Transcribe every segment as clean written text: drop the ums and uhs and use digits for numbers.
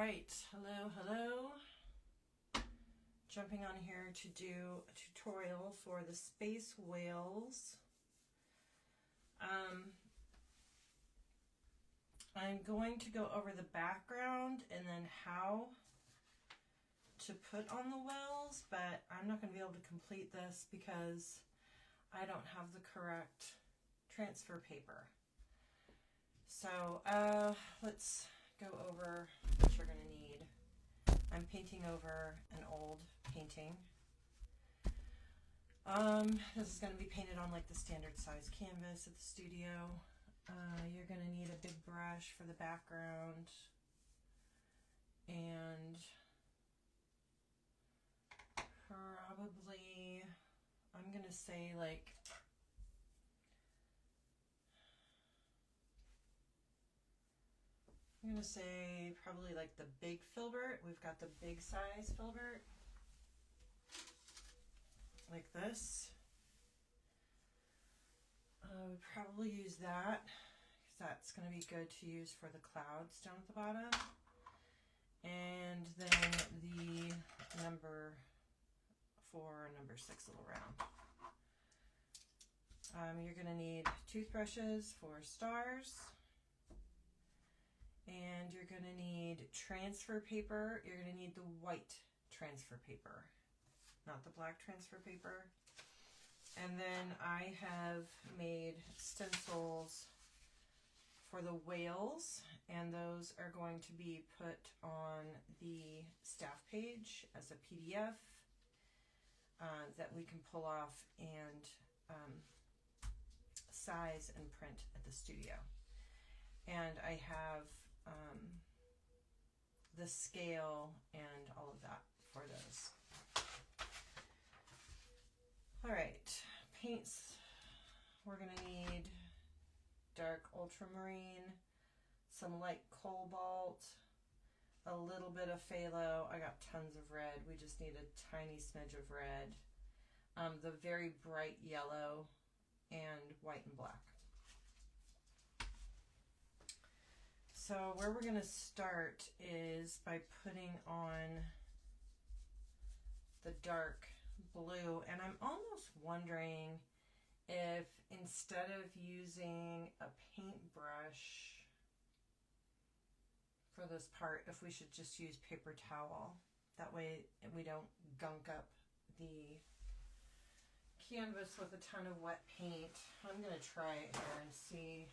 right, hello. Jumping on here to do a tutorial for the space whales. I'm going to go over the background and then how to put on the whales, but I'm not going to be able to complete this because I don't have the correct transfer paper. So let's go over what you're going to need. I'm painting over an old painting. This is going to be painted on like the standard size canvas at the studio. You're going to need a big brush for the background, and probably, I'm going to say like probably like the big filbert. We've got the big size filbert, like this. We'd probably use that because that's going to be good to use for the clouds down at the bottom. And then the number 4 and number 6 little round. You're going to need toothbrushes for stars. And you're going to need transfer paper. You're going to need the white transfer paper, not the black transfer paper. And then I have made stencils for the whales, and those are going to be put on the staff page as a PDF that we can pull off and size and print at the studio. And I have the scale and all of that for those. All right, paints. We're going to need dark ultramarine, some light cobalt, a little bit of phthalo. I got tons of red. We just need a tiny smidge of red. The very bright yellow, and white and black. So where we're going to start is by putting on the dark blue, and I'm almost wondering if instead of using a paintbrush for this part, if we should just use paper towel. That way we don't gunk up the canvas with a ton of wet paint. I'm going to try it here and see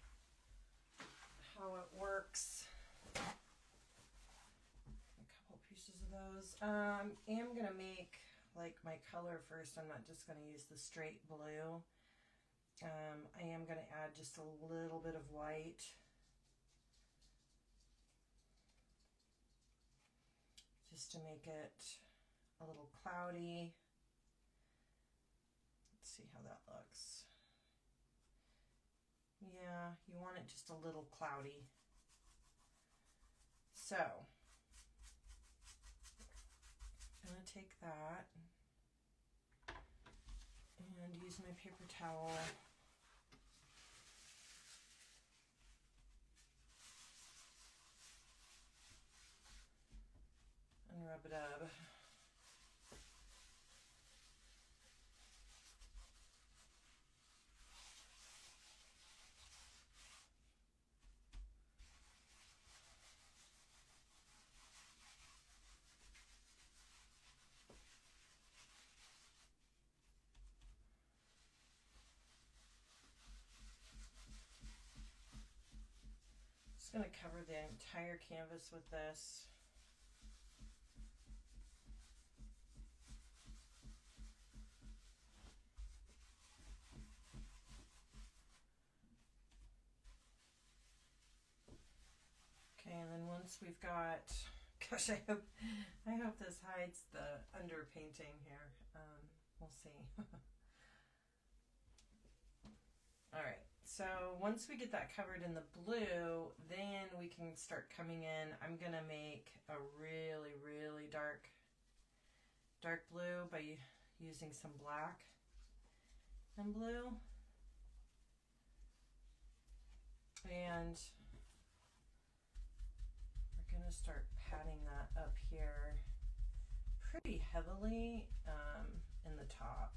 how it works. A couple pieces of those. I am going to make like my color first. I'm not just going to use the straight blue. I am going to add just a little bit of white. Just to make it a little cloudy. Let's see how that looks. Yeah, you want it just a little cloudy. So, I'm going to take that and use my paper towel. And rub it up. Just going to cover the entire canvas with this. Okay, and then once we've got, gosh, I hope this hides the underpainting here. We'll see. All right, so once we get that covered in the blue, then we can start coming in. I'm gonna make a really, really dark blue by using some black and blue. And we're going to start patting here pretty heavily in the top.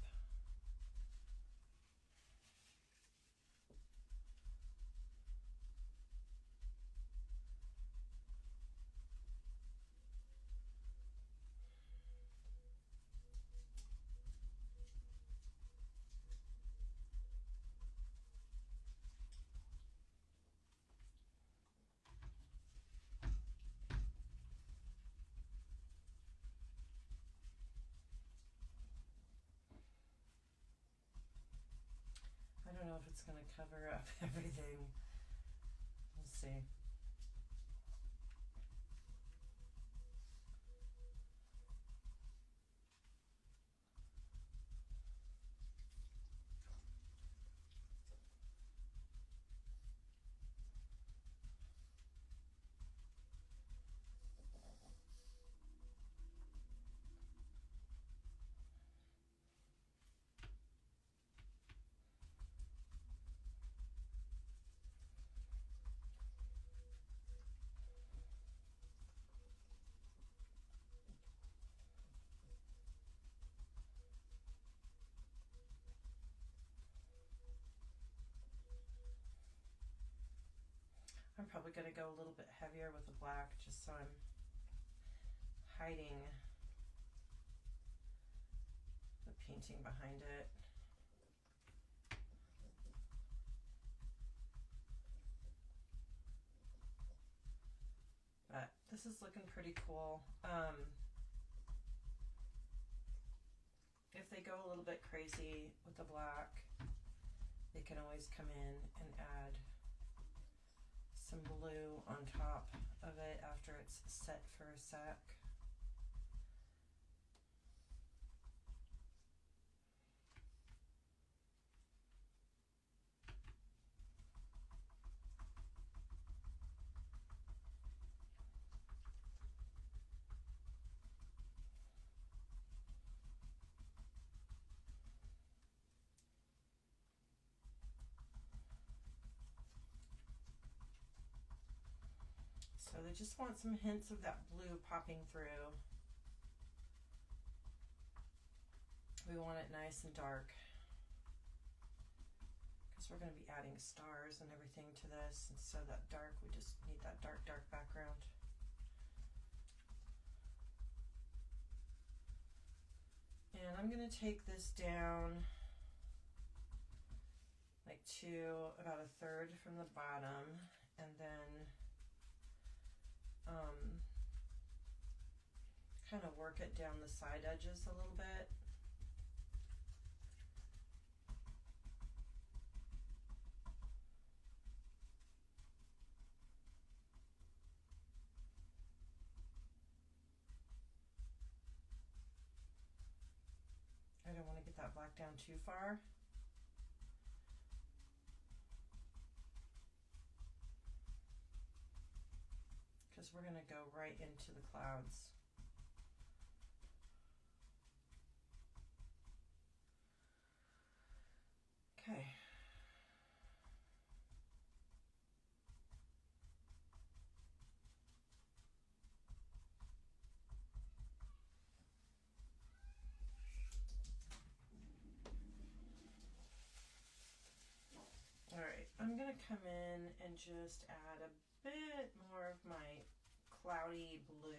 I don't know if it's going to cover up everything. We'll see. I'm probably going to go a little bit heavier with the black just so I'm hiding the painting behind it. But this is looking pretty cool. If they go a little bit crazy with the black, they can always come in and add some blue on top of it after it's set for a sec. So they just want some hints of that blue popping through. We want it nice and dark because we're going to be adding stars and everything to this, and so that dark, we just need that dark background. And I'm going to take this down like to about a third from the bottom, and then kind of work it down the side edges a little bit. I don't want to get that black down too far. Because we're going to go right into the clouds. Okay. All right, I'm going to come in and just add a bit more of my cloudy blue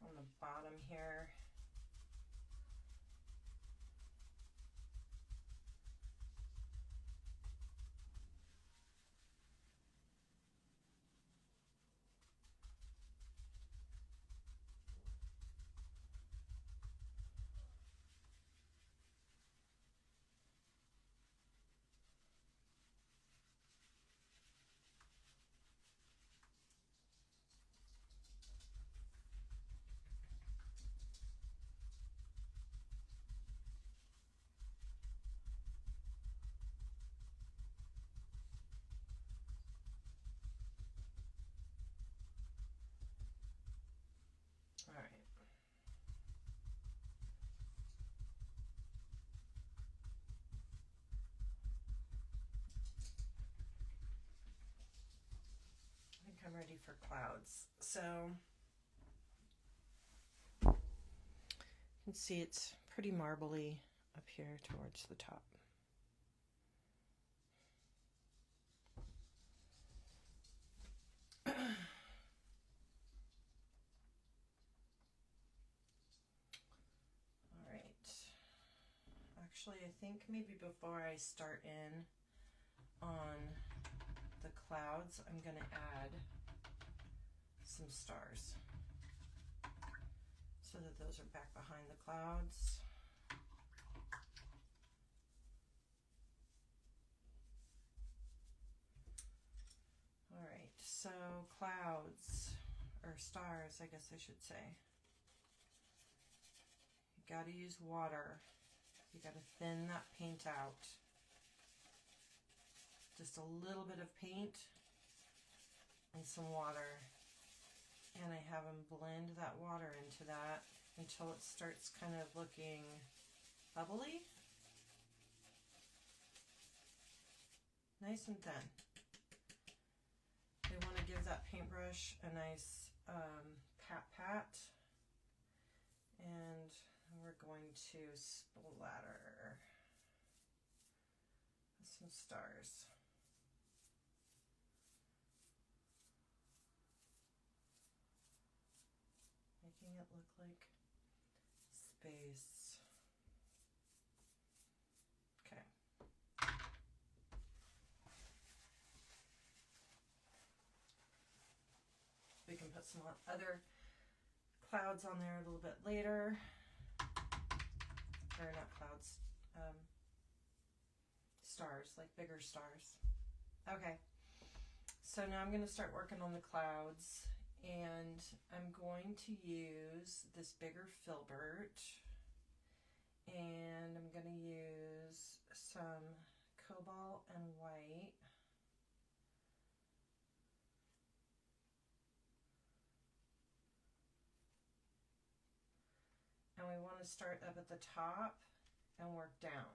on the bottom here. All right. I think I'm ready for clouds. So can see it's pretty marbly up here towards the top. All right. Actually, I think maybe before I start in on the clouds, I'm going to add some stars so that those are back behind the clouds. All right, so clouds, or stars, I guess I should say. You got to use water. You got to thin that paint out. Just a little bit of paint and some water. And I have them blend that water into that until it starts kind of looking bubbly. Nice and thin. We want to give that paintbrush a nice pat. And we're going to splatter some stars. Making it look like space. Okay. We can put some other clouds on there a little bit later. Or not clouds, stars, like bigger stars. Okay, so now I'm going to start working on the clouds, and I'm going to use this bigger filbert, and I'm going to use some cobalt and white. And we want to start up at the top and work down.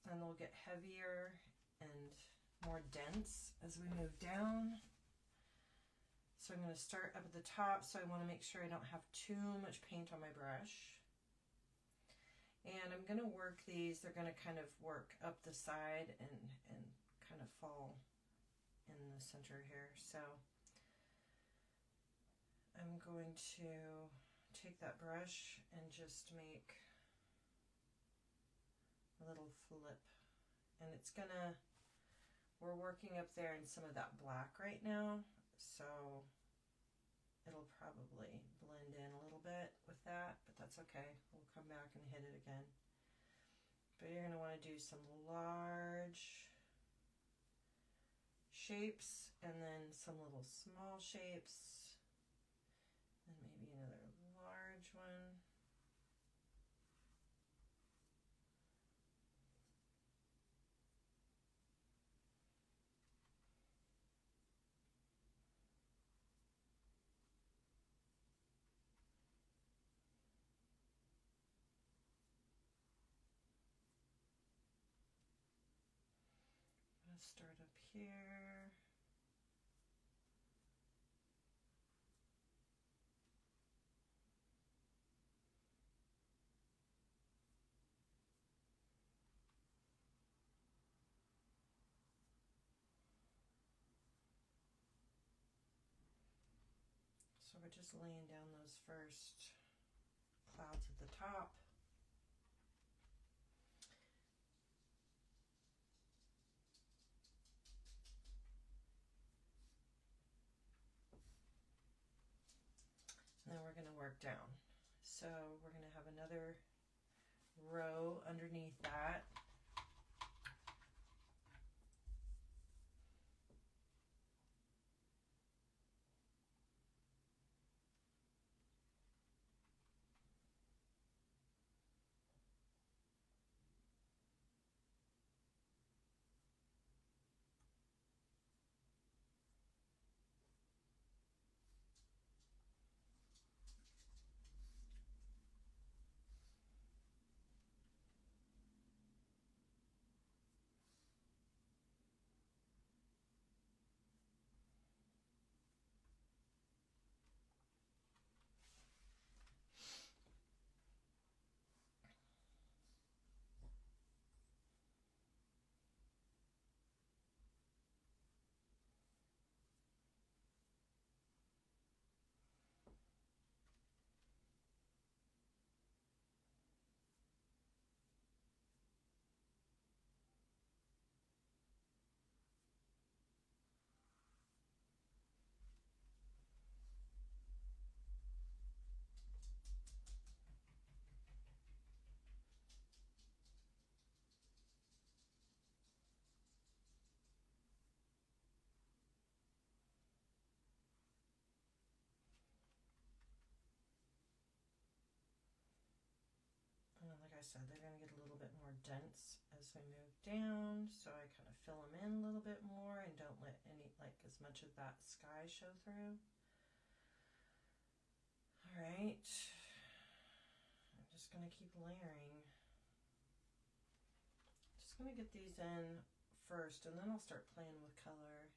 And they'll get heavier and more dense as we move down. So I'm going to start up at the top, so I want to make sure I don't have too much paint on my brush. And I'm going to work these, they're going to kind of work up the side and kind of fall in the center here. So I'm going to take that brush and just make a little flip, and it's gonna, we're working up there in some of that black right now, so it'll probably blend in a little bit with that, but that's okay. We'll come back and hit it again. But you're gonna want to do some large shapes and then some little small shapes and maybe another large one. Let's start up here. So we're just laying down those first clouds at the top. And then we're going to work down. So we're going to have another row underneath that. said, they're going to get a little bit more dense as we move down, so I kind of fill them in a little bit more and don't let any, like, as much of that sky show through. All right, I'm just going to keep layering. Just going to get these in first, and then I'll start playing with color.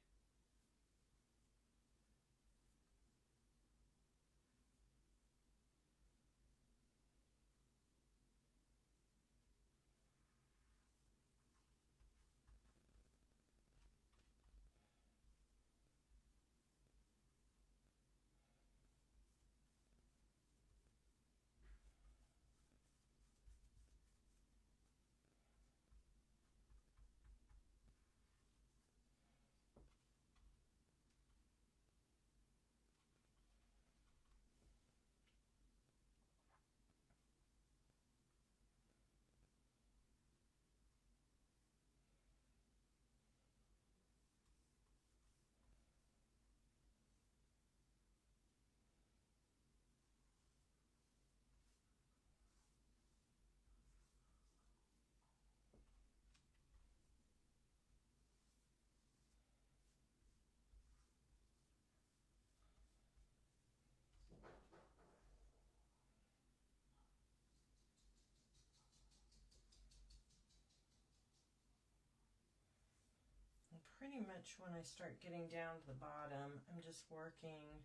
Pretty much when I start getting down to the bottom, I'm just working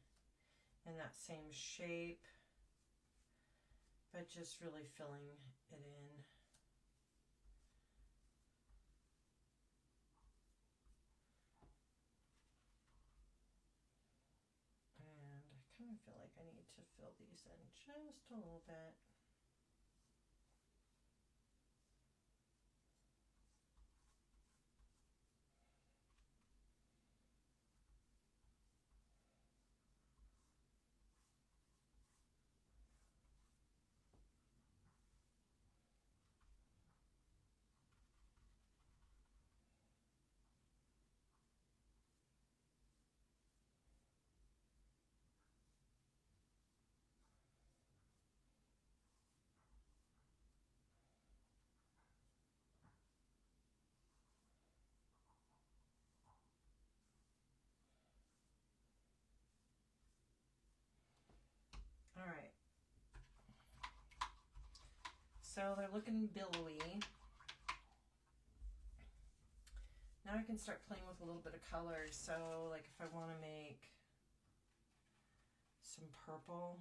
in that same shape, but just really filling it in. And I kind of feel like I need to fill these in just a little bit. All right. So they're looking billowy. Now I can start playing with a little bit of color. So like if I want to make some purple,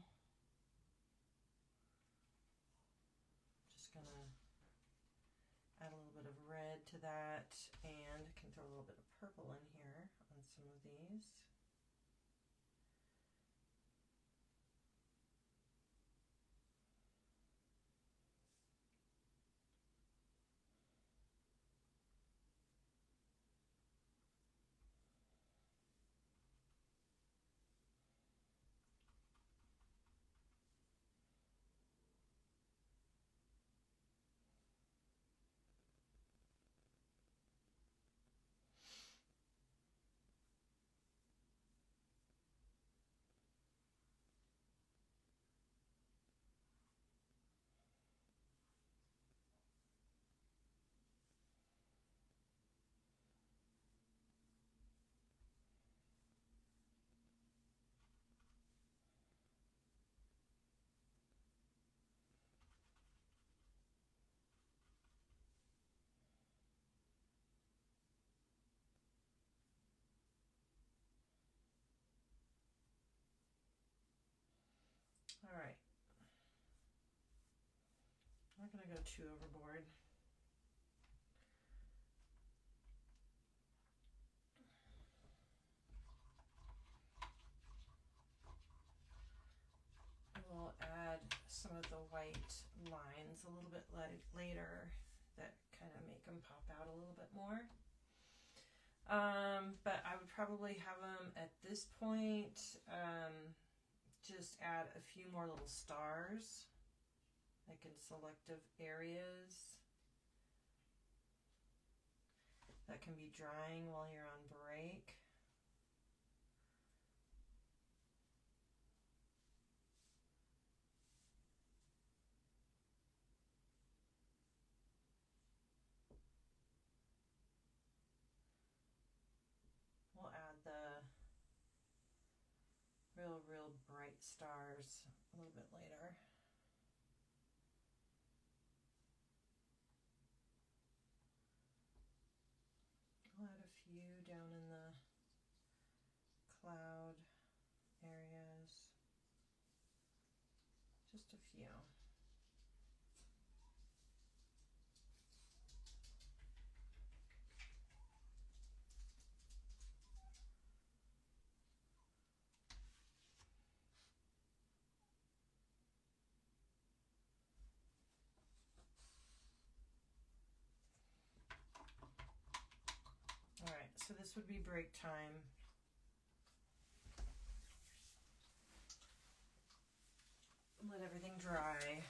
just gonna add a little bit of red to that, and I can throw a little bit of purple in here on some of these. All right. I'm not gonna go too overboard. We'll add some of the white lines a little bit later that kind of make them pop out a little bit more. But I would probably have them at this point, just add a few more little stars, like in selective areas that can be drying while you're on break. real bright stars a little bit later. I'll add a few down in the cloud areas. Just a few. All right, so this would be break time. Let everything dry.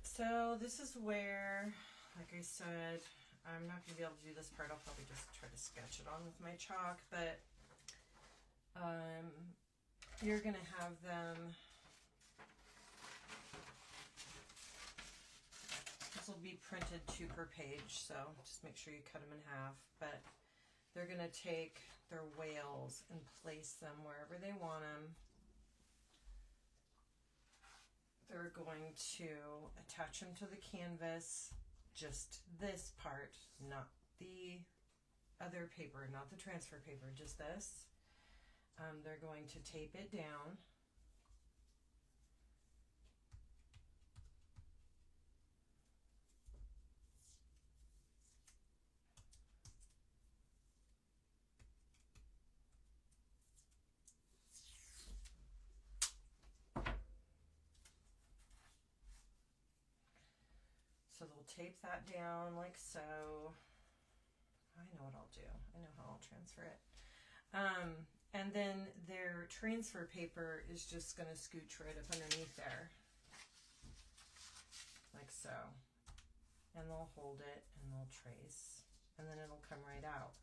So this is where, like I said, I'm not going to be able to do this part. I'll probably just try to sketch it on with my chalk, but you're going to have them, this will be printed 2 per page, so just make sure you cut them in half, but they're going to take their whales and place them wherever they want them. They're going to attach them to the canvas, just this part, not the other paper, not the transfer paper, just this. They're going to tape it down. So they'll tape that down like so. I know what I'll do. I know how I'll transfer it. And then their transfer paper is just going to scooch right up underneath there. Like so. And they'll hold it and they'll trace. And then it'll come right out.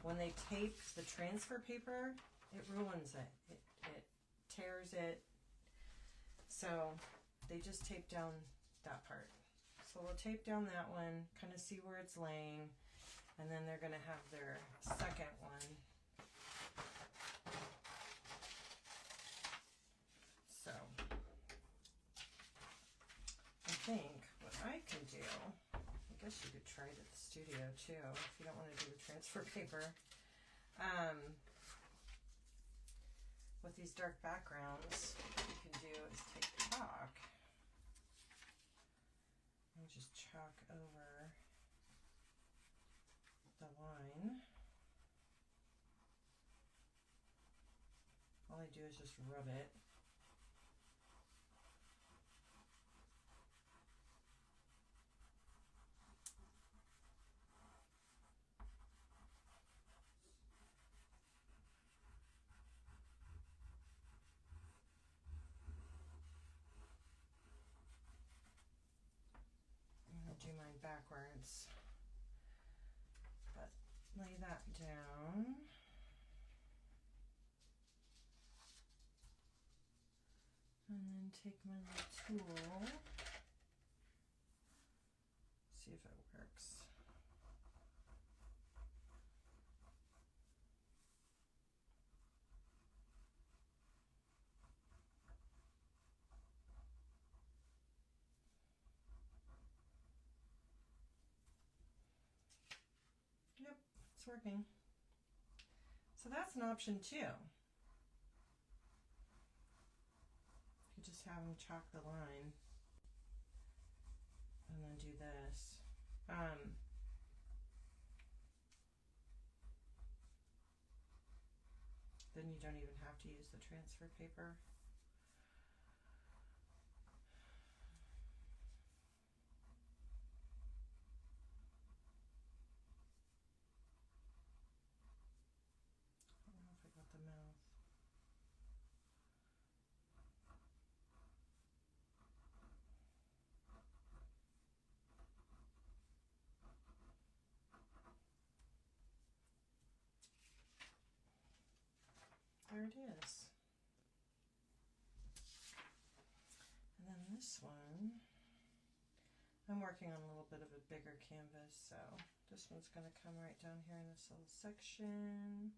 When they tape the transfer paper, it ruins it. It tears it. So they just tape down that part. So we'll tape down that one, kind of see where it's laying, and then they're going to have their second one. So I think what I can do, I guess you could try it at the studio too, if you don't want to do the transfer paper. With these dark backgrounds, what you can do is take chalk and just chalk over the line. All I do is just rub it. Do mine backwards, but lay that down. And then take my little tool, see if it works. Yep, it's working. So that's an option too. You just have them chalk the line and then do this. Then you don't even have to use the transfer paper. it is. And then this one, I'm working on a little bit of a bigger canvas, so this one's going to come right down here in this little section.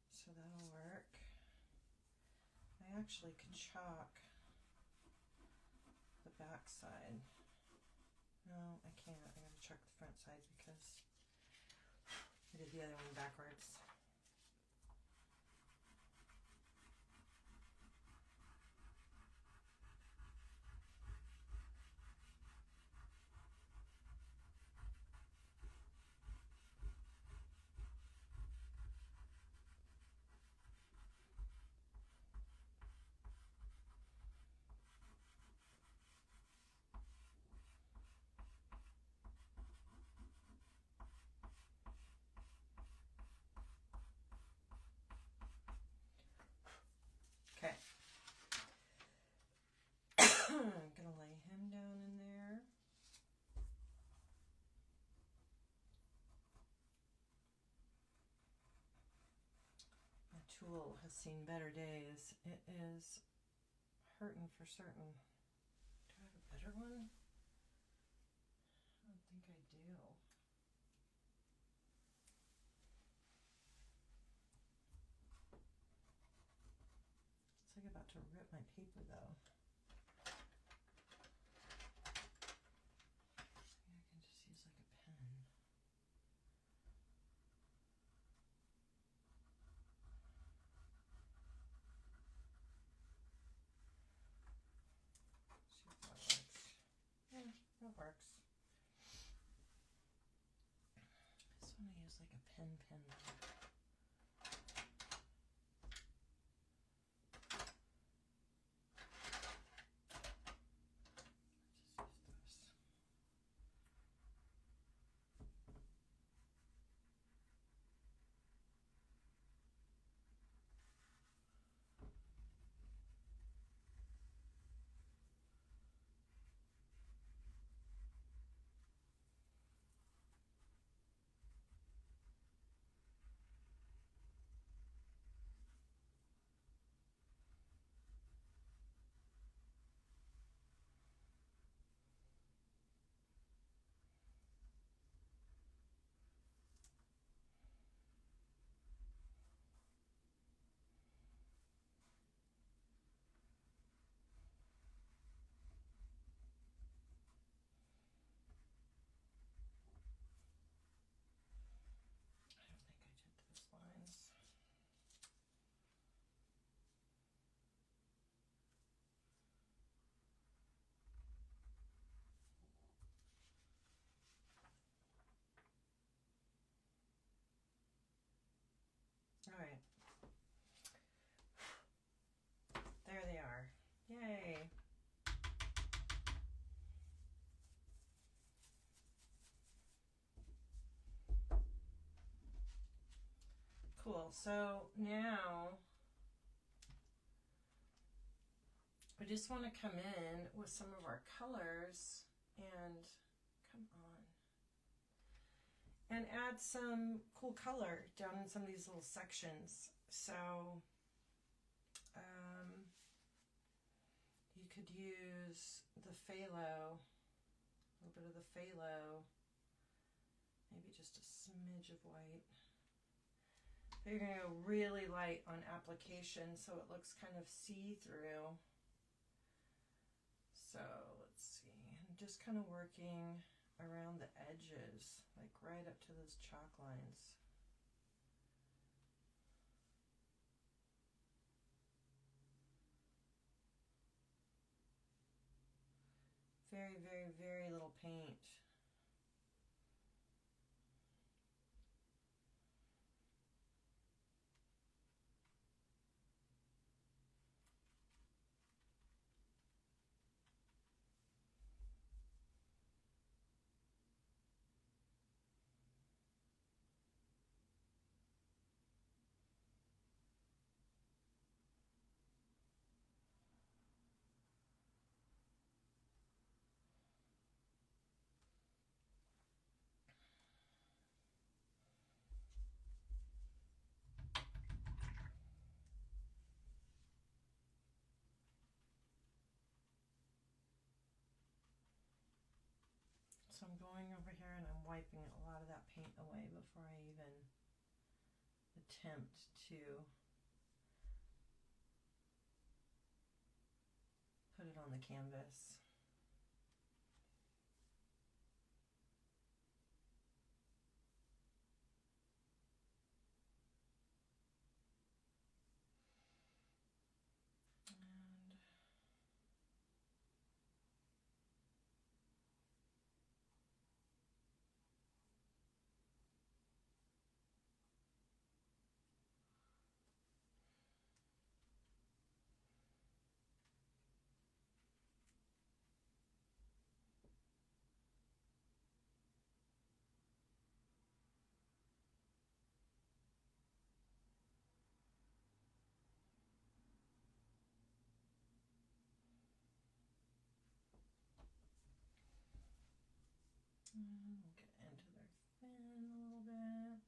So that'll work. I actually could chalk the back side. No, I can't. I gotta chalk the front side because I did the other one backwards. Okay. I'm gonna lay him down in there. My tool has seen better days. It is hurting for certain. Do I have a better one? I don't think I do. It's like about to rip my paper though. Maybe I can just use like a pen. See if that works. Yeah, that works. I just want to use like a pen though. All right. There they are. Yay. Cool. So now we just want to come in with some of our colors and come on. And add some cool color down in some of these little sections. So you could use the phthalo, a little bit of the phthalo, maybe just a smidge of white. But you're going to go really light on application so it looks kind of see-through. So let's see, I'm just kind of working around the edges, like right up to those chalk lines. Very, very, very little paint. So I'm going over here and I'm wiping a lot of that paint away before I even attempt to put it on the canvas. We'll get into their fin a little bit.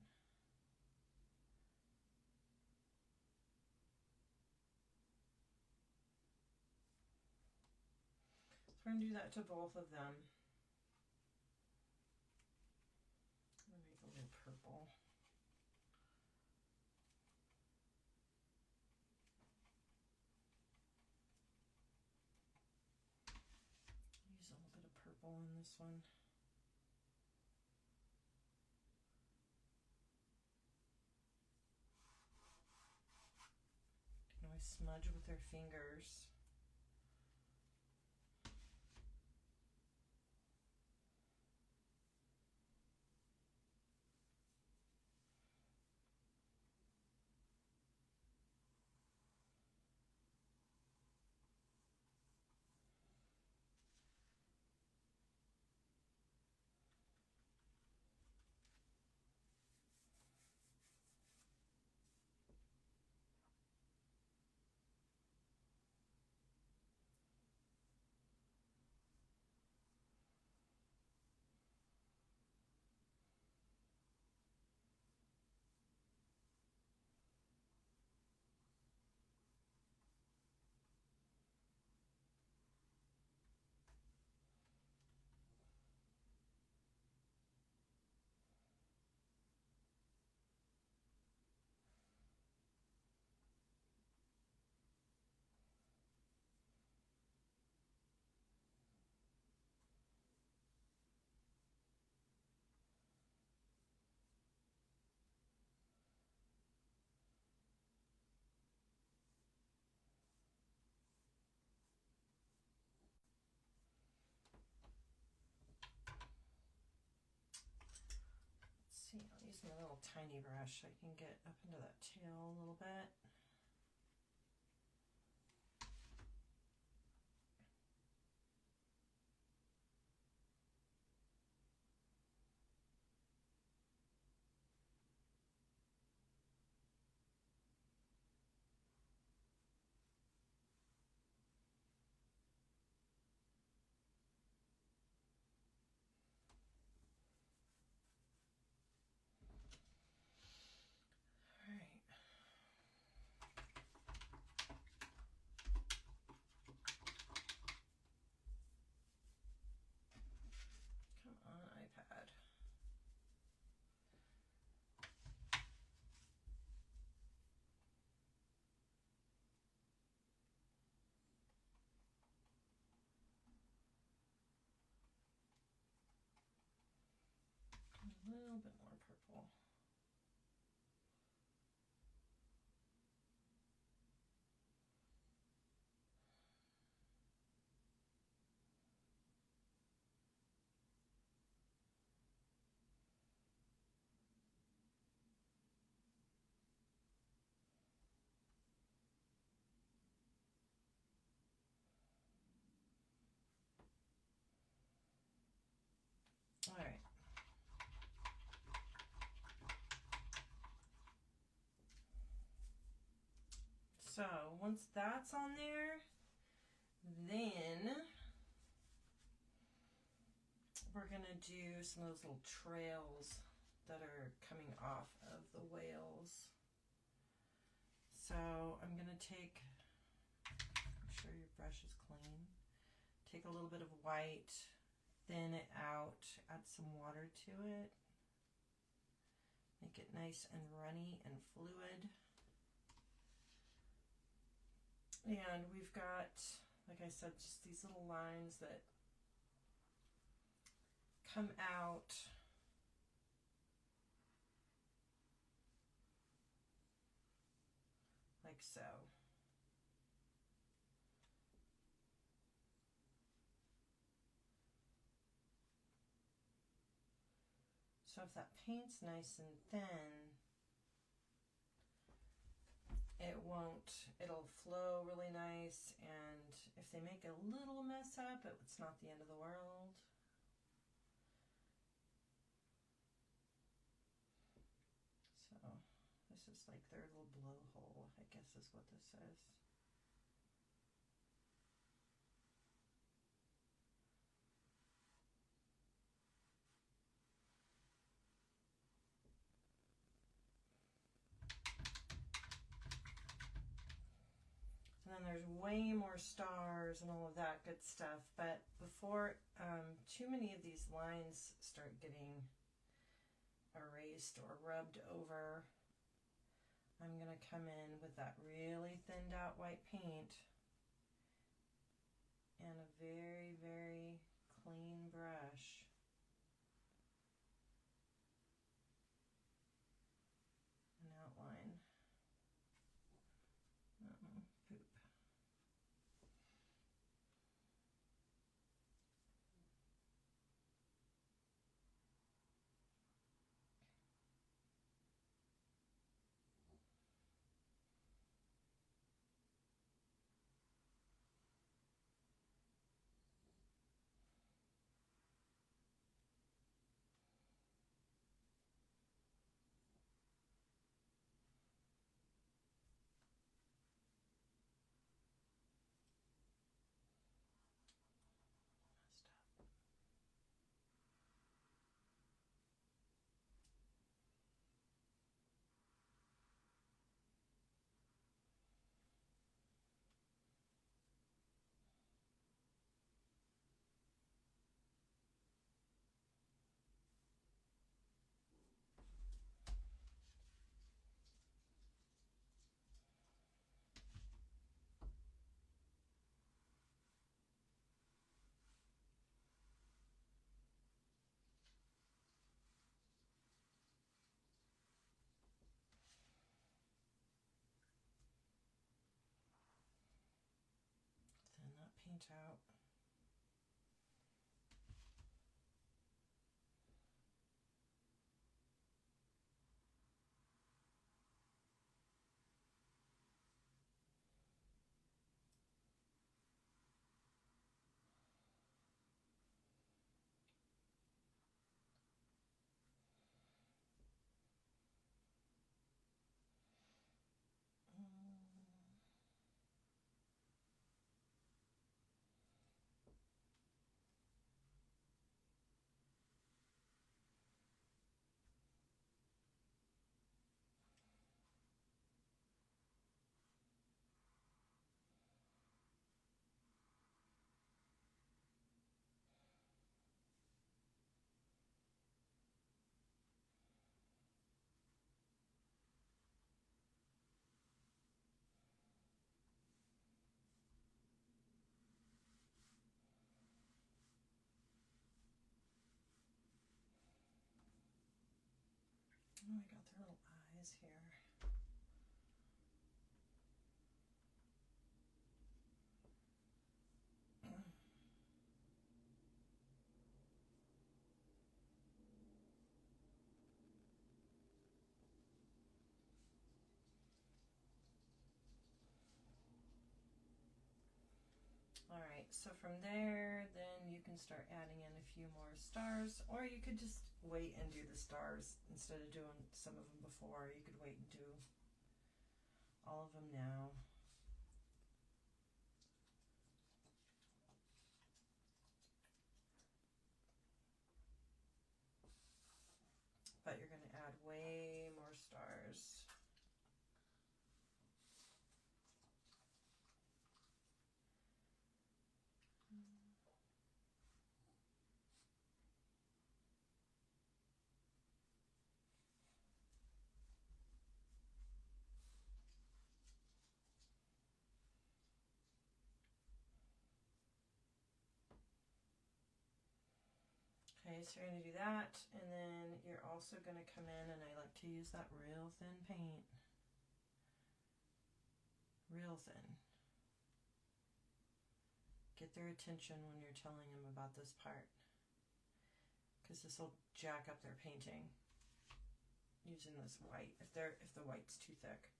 So we're going to do that to both of them. I'm going to make a little purple. Use a little bit of purple in this one. You can always smudge with their fingers. See, I'll use my little tiny brush. I can get up into that tail a little bit. A little bit more purple. All right. So once that's on there, then we're gonna do some of those little trails that are coming off of the whales. So I'm gonna take, make sure your brush is clean, take a little bit of white thin it out, add some water to it, make it nice and runny and fluid. And we've got, like I said, just these little lines that come out like so. So if that paint's nice and thin, it'll flow really nice, and if they make a little mess up, it's not the end of the world. So this is like their little blowhole, I guess is what this is. And then there's way more stars and all of that good stuff. But before too many of these lines start getting erased or rubbed over, I'm going to come in with that really thinned out white paint and a very, very clean brush. And outline. Poop. Thin that paint out. Oh, I got their little eyes here. Alright, so from there, then you can start adding in a few more stars, or you could just wait and do the stars instead of doing some of them before. You could wait and do all of them now. But you're going to add way more stars. Okay, so you're going to do that, and then you're also going to come in, and I like to use that real thin paint. Real thin. Get their attention when you're telling them about this part, because this will jack up their painting using this white if the white's too thick.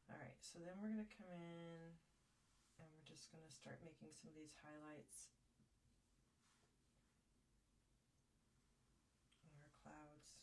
All right, so then we're going to come in and we're just going to start making some of these highlights on our clouds.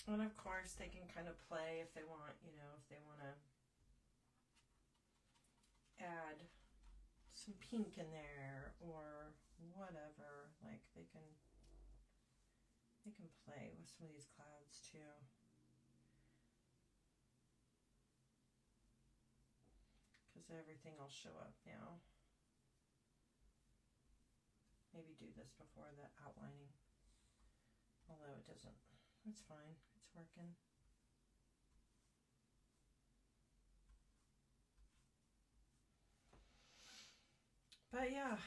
And of course they can kind of play if they want, you know, if they want to add some pink in there or whatever, like they can play with some of these clouds too. Because everything will show up now. Maybe do this before the outlining. Although it doesn't. It's fine. It's working. But yeah,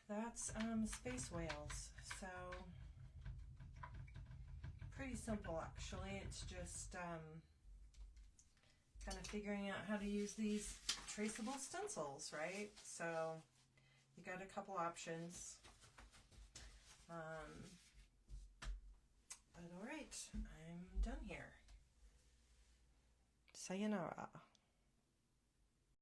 that's Space Whales. So pretty simple actually. It's just kind of figuring out how to use these traceable stencils, right? So you got a couple options. But all right, I'm done here. Sayonara.